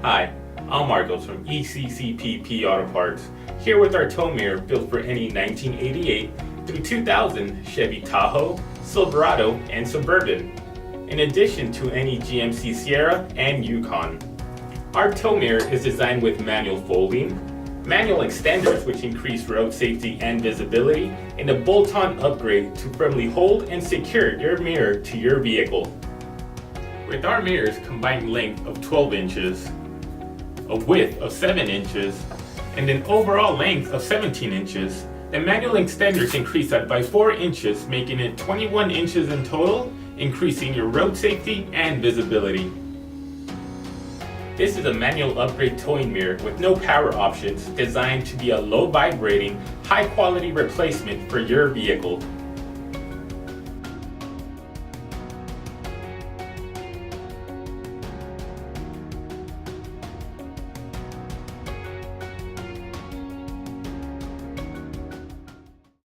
Hi, I'm Marcos from Eccpp Auto Parts, here with our tow mirror built for any 1988 through 2000 Chevy Tahoe, Silverado, and Suburban, in addition to any GMC Sierra and Yukon. Our tow mirror is designed with manual folding, manual extenders which increase road safety and visibility, and a bolt-on upgrade to firmly hold and secure your mirror to your vehicle. With our mirror's combined length of 12 inches, a width of 7 inches, and an overall length of 17 inches, the manual extenders increase that by 4 inches, making it 21 inches in total, increasing your road safety and visibility. This is a manual upgrade towing mirror with no power options, designed to be a low vibrating, high quality replacement for your vehicle.